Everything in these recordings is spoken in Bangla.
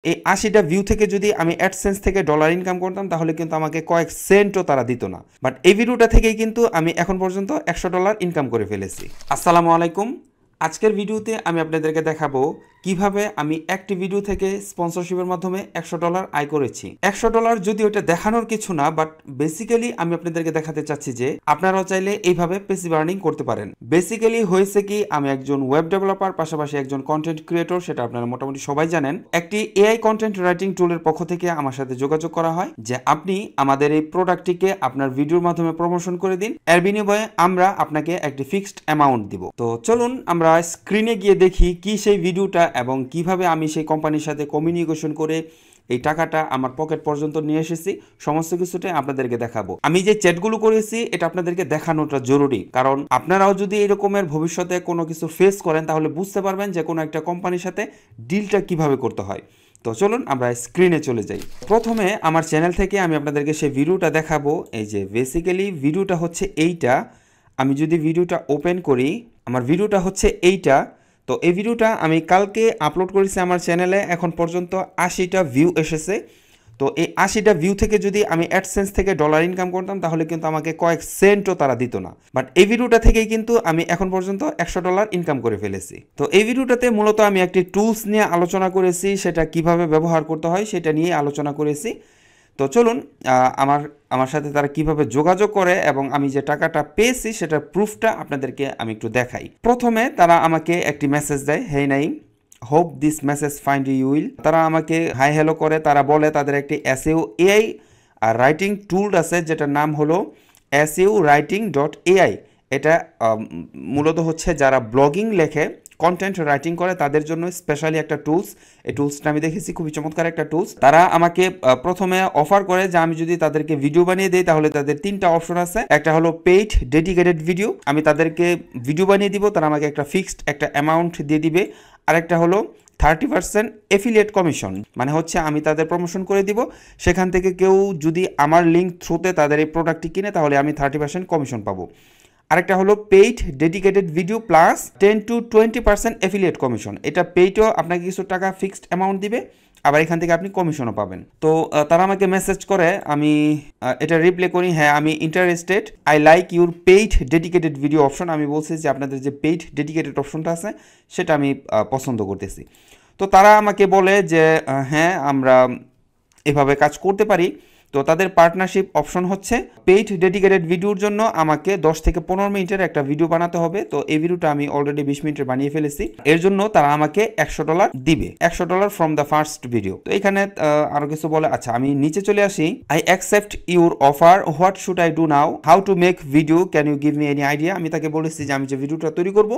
এই ৮০টা ভিউ থেকে যদি আমি অ্যাডসেন্স থেকে ডলার ইনকাম করতাম তাহলে কিন্তু আমাকে কয়েক সেন্টও তারা দিত না। বাট এই ভিডিওটা থেকেই কিন্তু আমি এখন পর্যন্ত $১০০ ইনকাম করে ফেলেছি। আসসালামু আলাইকুম। আজকের ভিডিওতে আমি আপনাদেরকে দেখাবো কিভাবে আমি একটি ভিডিও থেকে স্পন্সরশিপের মাধ্যমে $১০০ আয় করেছি। $১০০ যদি ওটা দেখানোর কিছু না, বাট বেসিক্যালি আমি আপনাদেরকে দেখাতে চাচ্ছি যে আপনারাও চাইলে এইভাবে প্যাসিভ আর্নিং করতে পারেন। বেসিক্যালি হয়েছে কি, আমি একজন ওয়েব ডেভেলপার, পাশাপাশি একজন কন্টেন্ট ক্রিয়েটর, সেটা আপনারা মোটামুটি সবাই জানেন। একটি এআই কন্টেন্ট রাইটিং টুলের পক্ষ থেকে আমার সাথে যোগাযোগ করা হয় যে আপনি আমাদের এই প্রোডাক্টটিকে আপনার ভিডিওর মাধ্যমে প্রমোশন করে দিন, এর বিনিময়ে আমরা আপনাকে একটি ফিক্সড অ্যামাউন্ট দিব। তো চলুন আমরা স্ক্রিনে গিয়ে দেখি কি সেই ভিডিওটা এবং কিভাবে আমি সেই কোম্পানির সাথে কমিউনিকেশন করে এই টাকাটা আমার পকেট পর্যন্ত নিয়ে এসেছি। সমস্ত কিছুটাই আপনাদেরকে দেখাবো। আমি যে চ্যাটগুলো করেছি এটা আপনাদেরকে দেখানোটা জরুরি, কারণ আপনারাও যদি এরকমের ভবিষ্যতে কোনো কিছু ফেস করেন তাহলে বুঝতে পারবেন যে কোনো একটা কোম্পানির সাথে ডিলটা কিভাবে করতে হয়। তো চলুন আমরা স্ক্রিনে চলে যাই। প্রথমে আমার চ্যানেল থেকে আমি আপনাদেরকে সেই ভিডিওটা দেখাবো। এই যে বেসিক্যালি ভিডিওটা হচ্ছে এইটা। আমি যদি ভিডিওটা ওপেন করি, আমার ভিডিওটা হচ্ছে এইটা। তো এই ভিডিওটা আমি কালকে আপলোড করেছি আমার চ্যানেলে, এখন পর্যন্ত ৮০টা ভিউ এসেছে। তো এই ৮০টা ভিউ থেকে যদি আমি অ্যাডসেন্স থেকে ডলার ইনকাম করতাম তাহলে কিন্তু আমাকে কয়েক সেন্টও তারা দিত না। বাট এই ভিডিওটা থেকেই কিন্তু আমি এখন পর্যন্ত $১০০ ইনকাম করে ফেলেছি। তো এই ভিডিওটাতে মূলত আমি একটি টুলস নিয়ে আলোচনা করেছি, সেটা কিভাবে ব্যবহার করতে হয় সেটা নিয়ে আলোচনা করেছি। তো চলুন আমার সাথে তারা কিভাবে যোগাযোগ করে এবং আমি যে টাকাটা পেয়েছি সেটার প্রুফটা আপনাদেরকে আমি একটু দেখাই। প্রথমে তারা আমাকে একটি মেসেজ দেয়, hey Naim, hope this message find you well. তারা আমাকে হাই হ্যালো করে, তারা বলে তাদের একটি এসইও এআই আর রাইটিং টুল আছে যেটার নাম হলো SEOwriting.ai। এটা মূলত হচ্ছে যারা ব্লগিং লেখে, কন্টেন্ট রাইটিং করে তাদের জন্য স্পেশালি একটা টুলস। এই টুলসটা আমি দেখেছি, খুবই চমৎকার একটা টুলস। তারা আমাকে প্রথমে অফার করে যে আমি যদি তাদেরকে ভিডিও বানিয়ে দিই তাহলে তাদের 3টা অপশন আছে। একটা হলো পেইড ডেডিকেটেড ভিডিও, আমি তাদেরকে ভিডিও বানিয়ে দিব, তারা আমাকে একটা ফিক্সড একটা অ্যামাউন্ট দিয়ে দিবে। আরেকটা হলো 30% এফিলিয়েট কমিশন, মানে হচ্ছে আমি তাদের প্রমোশন করে দিব, সেখান থেকে কেউ যদি আমার লিঙ্ক থ্রুতে তাদের এই প্রোডাক্টটি কিনে তাহলে আমি 30% কমিশন পাবো। আরেকটা হলো paid dedicated video plus 10 to 20% affiliate commission. এটা পেইডও আপনাকে কিছু টাকা ফিক্সড অ্যামাউন্ট দিবে, আবার এখান থেকে আপনি কমিশনও পাবেন। তো তারা আমাকে মেসেজ করে, আমি এটা রিপ্লাই করি, হ্যাঁ আমি interested, I like your paid dedicated video option. আমি বলছি যে আপনাদের যে পেইড ডেডিকেটেড অপশনটা আছে সেটা আমি পছন্দ করতেছি। তো তারা আমাকে বলে যে হ্যাঁ আমরা এভাবে কাজ করতে পারি। তো তাদের পার্টনারশিপ অপশন হচ্ছে পেইড ডেডিকেটেড ভিডিওর জন্য আমাকে 10 থেকে 15 মিনিটের একটা ভিডিও বানাতে হবে। তো এই ভিডিওটা আমি অলরেডি 20 মিনিটের বানিয়ে ফেলেছি। এর জন্য তারা আমাকে $100 দিবে, $100 ফ্রম দ্য ফার্স্ট ভিডিও। তো এখানে আরো কিছু বলে। আচ্ছা আমি নিচে চলে আসি। I accept your offer, what should I do now, how to make video, can you give me any idea. আমি তাকে বলেছি যে আমি যে ভিডিওটা তৈরি করব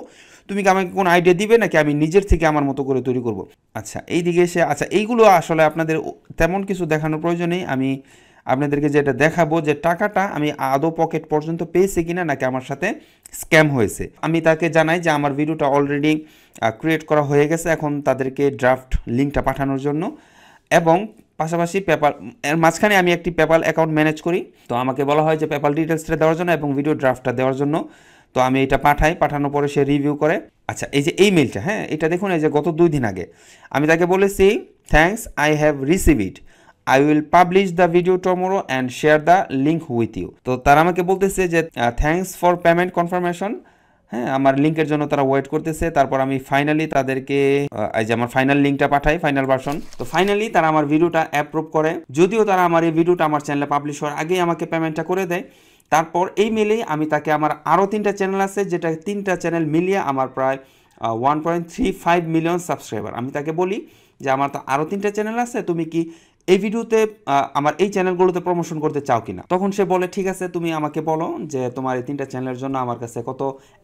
তুমি কি আমাকে কোন আইডিয়া দিবে নাকি আমি নিজের থেকে আমার মতো করে তৈরি করব। আচ্ছা এইদিকে এসে, আচ্ছা এইগুলো আসলে আপনাদের তেমন কিছু দেখানোর প্রয়োজন নেই। আমি আপনাদেরকে যেটা দেখাবো যে টাকাটা আমি আদৌ পকেট পর্যন্ত পেয়েছি কিনা নাকি আমার সাথে স্ক্যাম হয়েছে। আমি তাকে জানাই যে আমার ভিডিওটা অলরেডি ক্রিয়েট করা হয়ে গেছে, এখন তাদেরকে ড্রাফট লিঙ্কটা পাঠানোর জন্য, এবং পাশাপাশি পেপাল এর মাঝখানে আমি একটি পেপাল অ্যাকাউন্ট ম্যানেজ করি। তো আমাকে বলা হয় যে পেপাল ডিটেলসটা দেওয়ার জন্য এবং ভিডিও ড্রাফটটা দেওয়ার জন্য। তো আমি এটা পাঠাই, পাঠানোর পরে সে রিভিউ করে। আচ্ছা এই যে এই মেইলটা, হ্যাঁ এটা দেখুন, এই যে গত 2 দিন আগে আমি তাকে বলেছি thanks I have receive it, I will publish the video tomorrow and share the link with you। তো তারা আমাকে বলতেছে যে থ্যাঙ্কস ফর পেমেন্ট কনফার্মেশন, হ্যাঁ আমার লিঙ্কের জন্য তারা ওয়েট করতেছে। তারপর আমি ফাইনালি তাদেরকে এই যে আমার ফাইনাল লিঙ্কটা পাঠাই, ফাইনাল ভার্সন। তো ফাইনালি তারা আমার ভিডিওটা অ্যাপ্রুভ করে, যদিও তারা আমার এই ভিডিওটা আমার চ্যানেলে পাবলিশ হওয়ার আগেই আমাকে পেমেন্টটা করে দেয়। তারপর এই মেলেই আমি তাকে, আমার আরও 3টা চ্যানেল আছে যেটা 3টা চ্যানেল মিলিয়ে আমার প্রায় 1.35 মিলিয়ন সাবস্ক্রাইবার। আমি তাকে বলি যে আমার তো আরও 3টা চ্যানেল আছে, তুমি কি এই ভিডিওতে আমার এই চ্যানেলগুলোতে প্রমোশন করতে চাও কিনা। তখন সে বলে ঠিক আছে তুমি আমাকে বলো যে তোমার এই 3টা চ্যানেলের জন্য আমার কাছে কত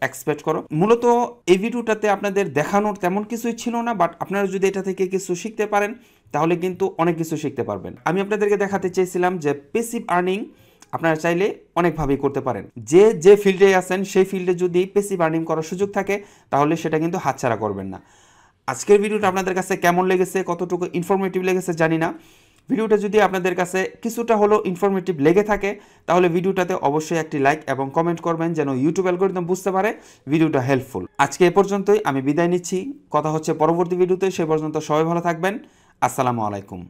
এক্সপেক্ট করো। মূলত এই ভিডিওটাতে আপনাদের দেখানোর তেমন কিছুই ছিল না, বাট আপনারা যদি এটা থেকে কিছু শিখতে পারেন তাহলে কিন্তু অনেক কিছু শিখতে পারবেন। আমি আপনাদেরকে দেখাতে চেয়েছিলাম যে প্যাসিভ আর্নিং আপনারা চাইলে অনেকভাবেই করতে পারেন। যে ফিল্ডে আছেন সেই ফিল্ডে যদি প্যাসিভ আর্নিং করার সুযোগ থাকে তাহলে সেটা কিন্তু হাতছাড়া করবেন না। আজকের ভিডিওটা আপনাদের কাছে কেমন লেগেছে, কতটুকু ইনফরমেটিভ লেগেছে জানি না। ভিডিওটা যদি আপনাদের কাছে কিছুটা হলেও ইনফরমেটিভ লেগে থাকে তাহলে ভিডিওটাতে অবশ্যই একটি লাইক এবং কমেন্ট করবেন যেন ইউটিউব অ্যালগরিদম বুঝতে পারে ভিডিওটা হেল্পফুল। আজকে এ পর্যন্তই, আমি বিদায় নিচ্ছি। কথা হচ্ছে পরবর্তী ভিডিওতে, সে পর্যন্ত সবাই ভালো থাকবেন। আসসালামু আলাইকুম।